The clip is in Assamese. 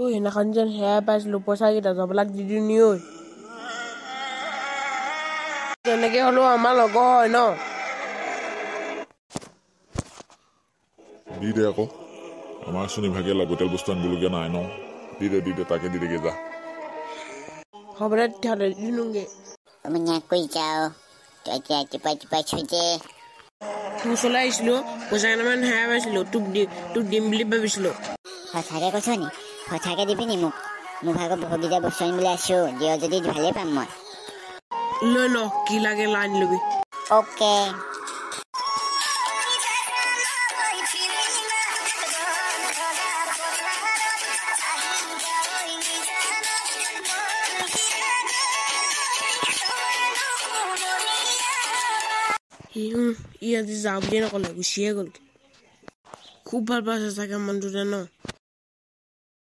সেইদিনাখন যেন সেয়াই পাইছিলোঁ পইচাকেইটা যাবলাক দি দিওঁ ঐ তেনেকৈ হ'লেও আমাৰ লগৰ হয় ন দি দে আকৌ আমাৰ চোন ইভাগে লাগতিয়াল বস্তু আনিবলগীয়া নাই ন দি দে তাকে দি দেগে যা হ'ব দে তেতিয়াহ'লে দিনোগে কৈ যাওঁ তই ছুটে তোৰ ওচৰলৈ আহিছিলোঁ পইচা কেইটামান সেয়াই পাইছিলোঁ তোক দিম বুলি ভাবিছিলোঁ সঁচাকৈ কৈছ নি সঁচাকৈ দিবি নি মোক মোৰ ভাগত বহুতকেইটা বস্তু আনিবলৈ আছোঁ দিয় যদি ভালেই পাম মই লৈ ল কি লাগে আনি ল'বি অ'কে ই আজি যাওঁ বুলিয়ে নক'লে গুচিয়ে গ'ল খুব ভাল পাইছে চাগে মানুহটোতে ন